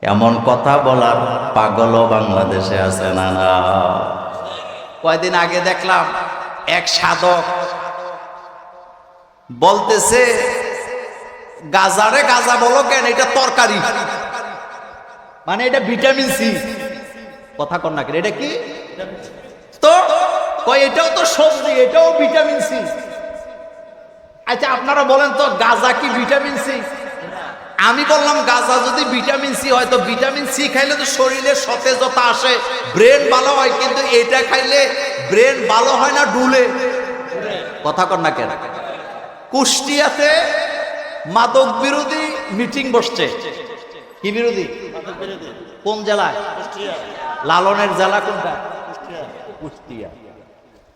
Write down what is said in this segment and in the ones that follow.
এমন কথা বলার পাগলও বাংলাদেশে আছে না? না, কয়দিন আগে দেখলাম এক সাধক বলতেছে, গাজারে গাজা বলো কেন, এটা তরকারি, মানে এটা ভিটামিন সি। কথা কন না কেন, এটা কি? তো কয় এটাও তো সবজি, এটাও ভিটামিন সি। আচ্ছা আপনারা বলেন তো, গাজা কি ভিটামিন সি? আমি বললাম গাজা যদি ভিটামিন সি হয়, তো ভিটামিন সি খাইলে তো শরীরে সতেজতা আসে, ব্রেন ভালো হয়, কিন্তু এটা খাইলে ব্রেন ভালো হয় না, ডুলে। কথা কন না কেন? কুষ্টিয়াতে মাদক বিরোধী মিটিং বসছে। কি বিরোধী? কোন জেলায়? লালনের জেলা কোনটা? কুষ্টিয়া।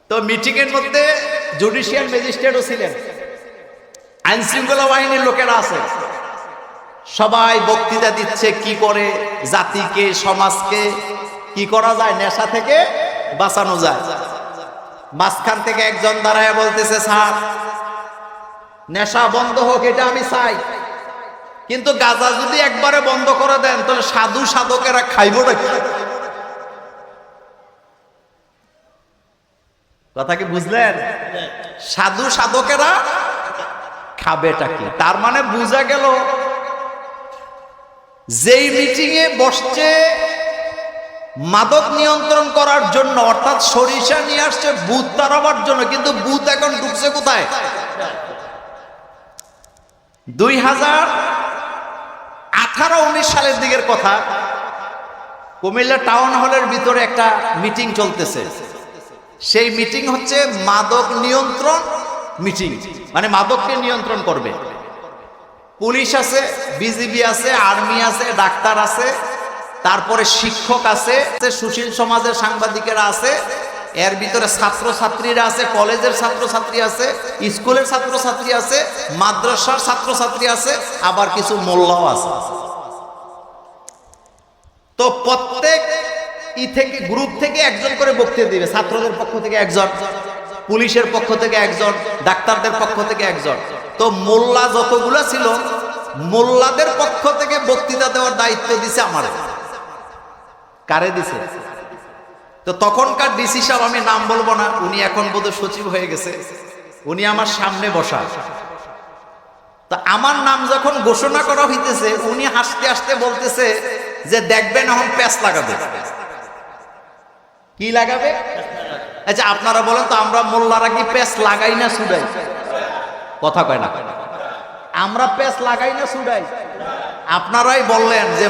তো মিটিং এর মধ্যে জুডিশিয়াল ম্যাজিস্ট্রেটও ছিলেন, আইন শৃঙ্খলা বাহিনীর লোকেরা আছে। সবাই বক্তৃতা দিচ্ছে কি করে জাতিকে, সমাজকে কি করা যায়, নেশা থেকে বাঁচানো যায়। মাঝখান থেকে একজন দাঁড়ায় বলতেছে, স্যার নেশা বন্ধ হোক, এটা আমি চাই, কিন্তু গাঁজা যদি একবারে বন্ধ করে দেন তাহলে সাধু সাধকেরা খাইব নাকি? কথা কি বুঝলেন? সাধু সাধকেরা খাবেটা কি? তার মানে বুঝা গেল যেই মিটিং এ বসছে মাদক নিয়ন্ত্রণ করার জন্য, অর্থাৎ সরিষা নিয়ে আসছে ভূত তাড়াবার জন্য, কিন্তু ভূত এখন ঢুকছে কোথায়? 2018-19 সালের দিকের কথা, কুমিল্লা টাউন হলের ভিতরে একটা মিটিং চলতেছে। সেই মিটিং হচ্ছে মাদক নিয়ন্ত্রণ মিটিং, মানে মাদককে নিয়ন্ত্রণ করবে। পুলিশ আছে, বিজিবি আছে, আর্মি আছে, ডাক্তার আছে, তারপরে শিক্ষক আছে, সুশীল সমাজের সাংবাদিকেরা আছে, এর ভিতরে ছাত্রছাত্রীরা আছে, কলেজের ছাত্রছাত্রী আছে, স্কুলের ছাত্রছাত্রী আছে, মাদ্রাসার ছাত্রছাত্রী আছে, আবার কিছু মোল্লাও আছে। তো প্রত্যেক থেকে গ্রুপ থেকে একজন করে বক্তৃতা দিবে। ছাত্রদের পক্ষ থেকে একজন, পুলিশের পক্ষ থেকে একজন, ডাক্তারদের পক্ষ থেকে একজন। তো মোল্লা যতগুলো ছিল, মোল্লাদের পক্ষ থেকে বক্তৃতা দেওয়ার দায়িত্ব দিছে আমার। কারে দিছে? তো তখনকার ডিসি সাহেব, আমি নাম বলবো না, উনি এখন বোধহয় সচিব হয়ে গেছে, উনি আমার সামনে বসা। তা আমার নাম যখন ঘোষণা করা হইতেছে, উনি হাসতে হাসতে বলতেছে যে দেখবেন এখন প্যাচ লাগাবে। কি লাগাবে? আচ্ছা আপনারা বলেন তো, আমরা মোল্লারা কি প্যাচ লাগাই না ছুড়াই? কথা কয় না। আমরা প্যাচ লাগাই না ছুড়াই? আপনারাই বললেন যে